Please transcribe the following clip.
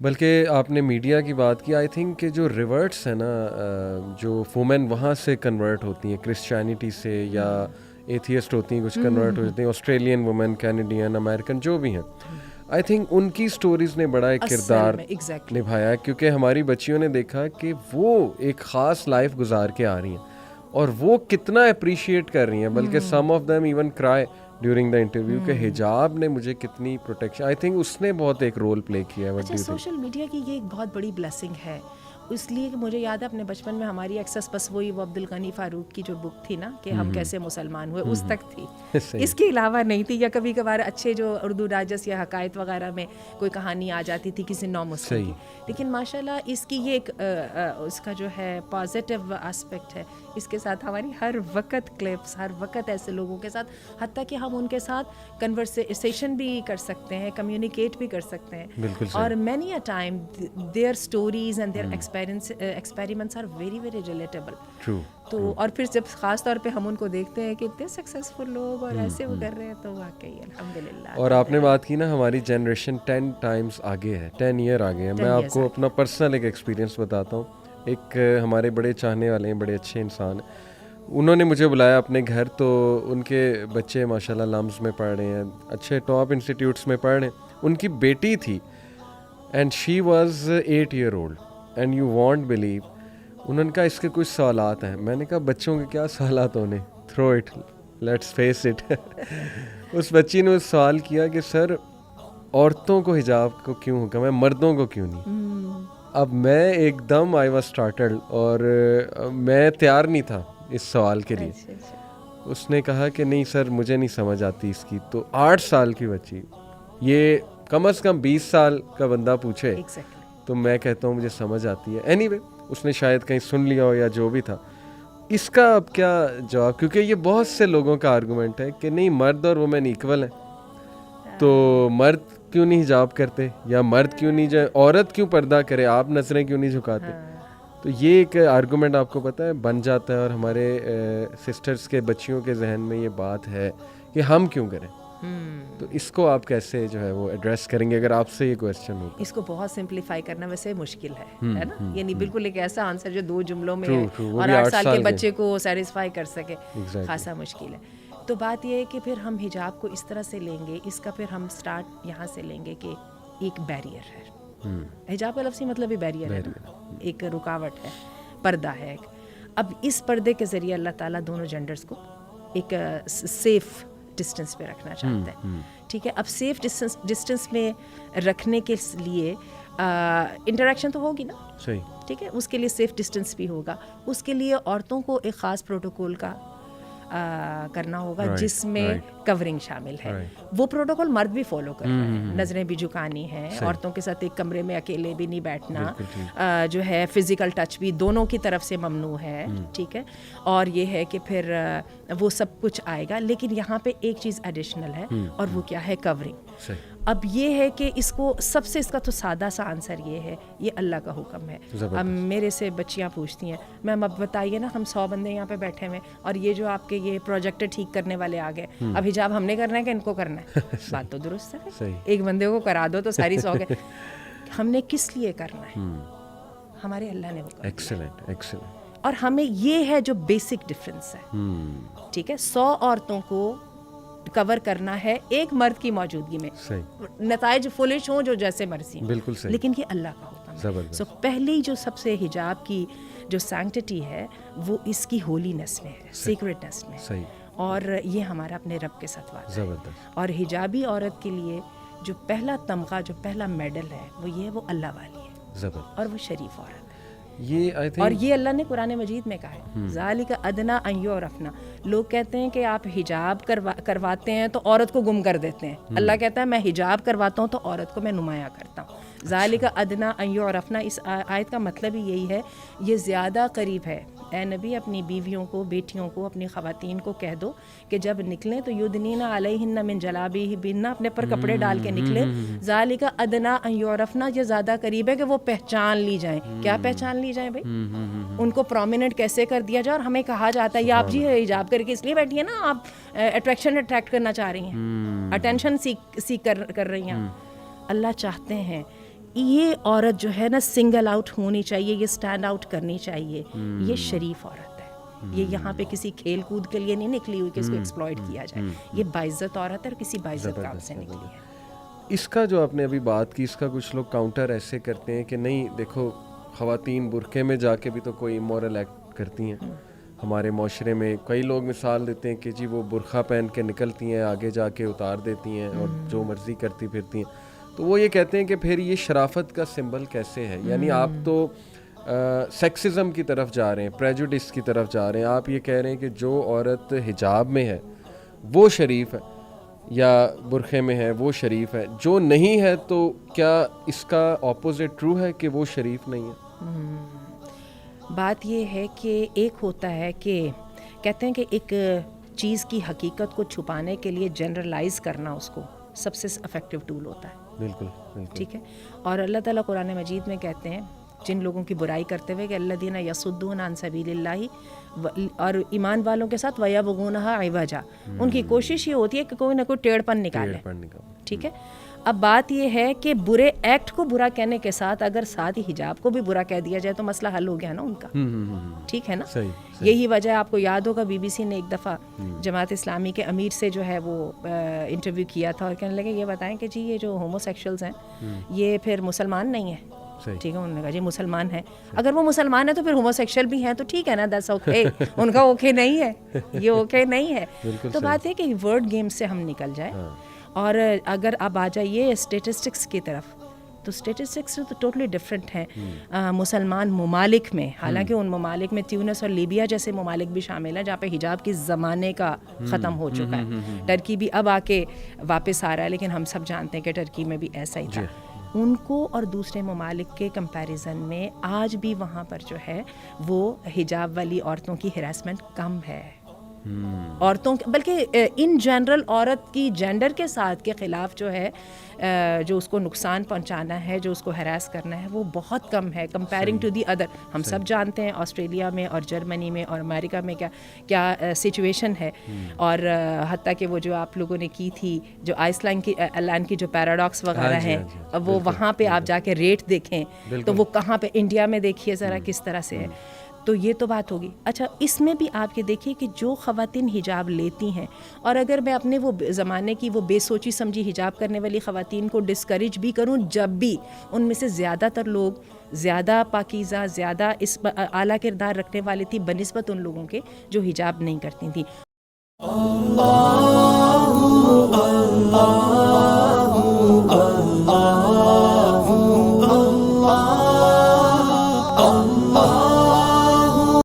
بلکہ آپ نے میڈیا کی بات کی، آئی تھنک کہ جو ریورٹس ہیں نا، جو وومن وہاں سے کنورٹ ہوتی ہیں کرسچینٹی سے، یا ایتھیسٹ ہوتی ہیں کچھ کنورٹ ہو جاتی ہیں، آسٹریلین وومن، کینیڈین، امریکن جو بھی ہیں، آئی تھنک ان کی سٹوریز نے بڑا ایک کردار نبھایا، کیونکہ ہماری بچیوں نے دیکھا کہ وہ ایک خاص لائف گزار کے آ رہی ہیں اور وہ کتنا اپریشیٹ کر رہی ہیں، بلکہ سم آف دیم ایون کرائی ڈیورنگ دا انٹرویو کہ حجاب نے مجھے کتنی پروٹیکشن، آئی تھنک اس نے بہت ایک رول پلے کیا ہے. اچھا، سوشل میڈیا کی یہ ایک بہت بڑی بلیسنگ ہے، اس لیے کہ مجھے یاد ہے اپنے بچپن میں ہماری ایکسس بس وہی وہ عبد الغنی فاروق کی جو بک تھی نا کہ ہم کیسے مسلمان ہوئے، اس تک تھی، اس کے علاوہ نہیں تھی. یا کبھی کبھار اچھے جو اردو ڈائجسٹ یا حقائق وغیرہ میں کوئی کہانی آ جاتی تھی کسی نو مسلم کی. لیکن ماشاء اللہ اس کی یہ ایک اس کا جو ہے پازیٹیو اسپیکٹ ہے، اس کے ساتھ ہماری ہر وقت کلپس، ہر وقت ایسے لوگوں کے ساتھ، حتیٰ کہ ہم ان کے ساتھ کنورسیشن بھی کر سکتے ہیں، کمیونیکیٹ بھی کر سکتے ہیں. اور many a time their stories and their experiments are very very relatable. تو اور پھر جب خاص طور پہ ہم ان کو دیکھتے ہیں کہ اتنے سکسیزفل لوگ اور ایسے وہ کر رہے ہیں، تو واقعی الحمدللہ. اور آپ نے بات کی نا ہماری جنریشن 10 ٹائمز آگے ہے، 10 ایئر آگے ہے. میں آپ کو اپنا پرسنل ایک ایکسپیرینس بتاتا ہوں. ایک ہمارے بڑے چاہنے والے ہیں، بڑے اچھے انسان ہیں، انہوں نے مجھے بلایا اپنے گھر. تو ان کے بچے ماشاءاللہ لمز میں پڑھ رہے ہیں، اچھے ٹاپ انسٹیٹیوٹس میں پڑھ رہے ہیں. ان کی بیٹی تھی and she was 8 year old and you want blue, انہوں نے کہا اس کے کچھ سوالات ہیں. میں نے کہا بچوں کے کیا سوالات ہونے، through it, let's face it. اس بچی نے سوال کیا کہ سر عورتوں کو حجاب کو کیوں حکم ہے، مردوں کو کیوں نہیں؟ اب میں ایک دم آئی واز اسٹارٹڈ، اور میں تیار نہیں تھا اس سوال کے لیے. اس نے کہا کہ نہیں سر مجھے نہیں سمجھ آتی اس کی. تو 8 سال کی بچی، یہ کم از کم 20 سال کا بندہ پوچھے تو میں کہتا ہوں مجھے سمجھ آتی ہے. اینی وے اس نے شاید کہیں سن لیا ہو یا جو بھی تھا. اس کا اب کیا جواب، کیونکہ یہ بہت سے لوگوں کا آرگومنٹ ہے کہ نہیں مرد اور وومن ایکول ہیں، تو مرد کیوں نہیں حجاب کرتے، یا مرد کیوں نہیں جائے، عورت کیوں پردہ کرے، آپ نظریں کیوں نہیں جھکاتے. تو یہ ایک آرگومنٹ آپ کو پتہ ہے بن جاتا ہے، اور ہمارے سسٹرز کے بچیوں کے ذہن میں یہ بات ہے کہ ہم کیوں کریں. تو اس کو آپ کیسے جو ہے وہ ایڈریس کریں گے اگر آپ سے یہ کویسچن ہو؟ اس کو بہت سمپلیفائی کرنا ویسے مشکل ہے نا، یعنی بالکل ایک ایسا آنسر جو 2 جملوں میں ہے اور 8 سال کے بچے کو سیٹسفائی کر سکے، خاصا مشکل ہے. تو بات یہ ہے کہ پھر ہم حجاب کو اس طرح سے لیں گے، اس کا پھر ہم سٹارٹ یہاں سے لیں گے کہ ایک بیریئر ہے. حجاب کا لفظی مطلب ہی بیریئر ہے، ایک رکاوٹ ہے، پردہ ہے. اب اس پردے کے ذریعے اللہ تعالیٰ دونوں جینڈرز کو ایک سیف ڈسٹینس پہ رکھنا چاہتا ہے. ٹھیک ہے، اب سیف ڈسٹینس میں رکھنے کے لیے انٹریکشن تو ہوگی نا، صحیح، ٹھیک ہے، اس کے لیے سیف ڈسٹینس بھی ہوگا. اس کے لیے عورتوں کو ایک خاص پروٹوکول کا کرنا ہوگا جس میں کورنگ شامل ہے. وہ پروٹوکول مرد بھی فالو کر رہے ہیں، نظریں بھی جھکانی ہیں، عورتوں کے ساتھ ایک کمرے میں اکیلے بھی نہیں بیٹھنا، جو ہے فزیکل ٹچ بھی دونوں کی طرف سے ممنوع ہے. ٹھیک ہے، اور یہ ہے کہ پھر وہ سب کچھ آئے گا. لیکن یہاں پہ ایک چیز ایڈیشنل ہے، اور وہ کیا ہے؟ کورنگ. اب یہ ہے کہ اس کو سب سے، اس کا تو سادہ سا آنسر یہ ہے، یہ اللہ کا حکم ہے. اب میرے سے بچیاں پوچھتی ہیں میم اب بتائیے نا، ہم 100 بندے یہاں پہ بیٹھے ہوئے اور یہ جو آپ کے یہ پروجیکٹر ٹھیک کرنے والے آ گئے، اب حجاب ہم نے کرنا ہے کہ ان کو کرنا ہے؟ بات تو درست ہے، ایک بندے کو کرا دو تو ساری 100 گئے. ہم نے کس لیے کرنا ہے؟ ہمارے اللہ نے حکم. Excellent, excellent. اور ہمیں یہ ہے جو بیسک ڈفرینس ہے. ٹھیک ہے، 100 عورتوں کو کور کرنا ہے ایک مرد کی موجودگی میں، نتائج فلش ہوں جو جیسے مرضی ہوں، بالکل صحیح، لیکن یہ اللہ کا حکم ہے. سو پہلی جو سب سے حجاب کی جو سینکٹیٹی ہے وہ اس کی ہولینس میں ہے، سیکریٹنس میں، اور یہ ہمارا اپنے رب کے ساتھ وعدہ ہے. اور حجابی عورت کے لیے جو پہلا تمغہ، جو پہلا میڈل ہے وہ یہ ہے، وہ اللہ والی ہے اور وہ شریف عورت ہے. اور یہ اللہ نے قرآن مجید میں کہا ہے، ذالک ادنیٰ ان یعرفن. لوگ کہتے ہیں کہ آپ حجاب کرواتے ہیں تو عورت کو گم کر دیتے ہیں. اللہ کہتا ہے میں حجاب کرواتا ہوں تو عورت کو میں نمایاں کرتا ہوں. ذالک ادنیٰ ان یعرفن، اس آیت کا مطلب ہی یہی ہے، یہ زیادہ قریب ہے. اے نبی اپنی بیویوں کو، بیٹیوں کو، اپنی خواتین کو کہہ دو کہ جب نکلیں تو یدنین علیہن من جلابیبہن، اپنے پر کپڑے ڈال کے نکلیں. ذالک ادنیٰ ان یعرفن، یہ زیادہ قریب ہے کہ وہ پہچان لی جائیں. کیا پہچان لی جائیں بھائی؟ ان کو پرومیننٹ کیسے کر دیا جائے. اور ہمیں کہا جاتا ہے یہ آپ جی حجاب کر کے اس لیے بیٹھی ہیں نا، آپ اٹریکٹ کرنا چاہ رہی ہیں، اٹینشن سیک کر رہی ہیں. اللہ چاہتے ہیں یہ عورت جو ہے نا سنگل آؤٹ ہونی چاہیے, یہ اسٹینڈ آؤٹ کرنی چاہیے, یہ شریف عورت ہے, یہ یہاں پہ کسی کھیل کود کے لیے نہیں نکلی ہوئی کہ اس کو ایکسپلائٹ کیا جائے, یہ باعزت عورت ہے اور کسی باعزت کام سے نکلی ہے. اس کا جو آپ نے ابھی بات کی, اس کا کچھ لوگ کاؤنٹر ایسے کرتے ہیں کہ نہیں دیکھو خواتین برقعے میں جا کے بھی تو کوئی امورل ایکٹ کرتی ہیں. ہمارے معاشرے میں کئی لوگ مثال دیتے ہیں کہ جی وہ برقعہ پہن کے نکلتی ہیں, آگے جا کے اتار دیتی ہیں اور جو مرضی کرتی پھرتی ہیں. تو وہ یہ کہتے ہیں کہ پھر یہ شرافت کا سمبل کیسے ہے؟ یعنی آپ تو سیکسزم کی طرف جا رہے ہیں, پریجوڈس کی طرف جا رہے ہیں. آپ یہ کہہ رہے ہیں کہ جو عورت حجاب میں ہے وہ شریف ہے یا برقعے میں ہے وہ شریف ہے, جو نہیں ہے تو کیا اس کا اپوزٹ ٹرو ہے کہ وہ شریف نہیں ہے؟ بات یہ ہے کہ ایک ہوتا ہے کہ کہتے ہیں کہ ایک چیز کی حقیقت کو چھپانے کے لیے جنرلائز کرنا اس کو سب سے افیکٹو ٹول ہوتا ہے. بالکل ٹھیک ہے. اور اللہ تعالیٰ قرآن مجید میں کہتے ہیں جن لوگوں کی برائی کرتے ہوئے کہ الذین یصدون عن سبیل اللہ, اور ایمان والوں کے ساتھ ویبغونھا عوجا, ان کی کوشش یہ ہوتی ہے کہ کوئی نہ کوئی ٹیڑھ پن نکالے. ٹھیک ہے. اب بات یہ ہے کہ برے ایکٹ کو برا کہنے کے ساتھ اگر ساتھ ہی حجاب کو بھی برا کہہ دیا جائے تو مسئلہ حل ہو گیا نا ان کا. ٹھیک ہے نا. یہی وجہ آپ کو یاد ہوگا بی بی سی نے ایک دفعہ جماعت اسلامی کے امیر سے جو ہے وہ انٹرویو کیا تھا اور کہنے لگے یہ بتائیں کہ جی یہ جو ہومو سیکشولز ہیں یہ پھر مسلمان نہیں ہیں. ٹھیک ہے. انہوں نے کہا جی مسلمان ہیں, اگر وہ مسلمان ہیں تو پھر ہومو سیکشل بھی ہیں تو ٹھیک ہے نا, دیٹس اوکے. ان کا اوکے نہیں ہے, یہ اوکے نہیں ہے. تو بات ہے کہ ورڈ گیم سے ہم نکل جائیں. اور اگر آپ آ جائیے اسٹیٹسٹکس کی طرف تو اسٹیٹسٹکس تو ٹوٹلی ڈفرینٹ ہیں مسلمان ممالک میں. حالانکہ ان ممالک میں تیونس اور لیبیا جیسے ممالک بھی شامل ہیں جہاں پہ حجاب کی زمانے کا ختم ہو چکا ہے. ٹرکی بھی اب آ کے واپس آ رہا ہے, لیکن ہم سب جانتے ہیں کہ ٹرکی میں بھی ایسا ہی تھا. ان کو اور دوسرے ممالک کے کمپیریزن میں آج بھی وہاں پر جو ہے وہ حجاب والی عورتوں کی ہراسمنٹ کم ہے. عورتوں بلکہ ان جنرل عورت کی جینڈر کے ساتھ کے خلاف جو ہے جو اس کو نقصان پہنچانا ہے, جو اس کو ہراس کرنا ہے, وہ بہت کم ہے کمپیرنگ ٹو دی ادر. ہم سب جانتے ہیں آسٹریلیا میں اور جرمنی میں اور امریکہ میں کیا سچویشن ہے. اور حتیٰ کہ وہ جو آپ لوگوں نے کی تھی جو آئس لینڈ کی جو پیراڈاکس وغیرہ ہیں, وہ وہاں پہ آپ جا کے ریٹ دیکھیں تو وہ کہاں پہ, انڈیا میں دیکھیے ذرا کس طرح سے ہے. تو یہ تو بات ہوگی. اچھا, اس میں بھی آپ یہ دیکھیے کہ جو خواتین حجاب لیتی ہیں, اور اگر میں اپنے وہ زمانے کی وہ بے سوچی سمجھی حجاب کرنے والی خواتین کو ڈسکریج بھی کروں, جب بھی ان میں سے زیادہ تر لوگ زیادہ پاکیزہ, زیادہ اس اعلیٰ کردار رکھنے والے تھی بنسبت ان لوگوں کے جو حجاب نہیں کرتی تھیں.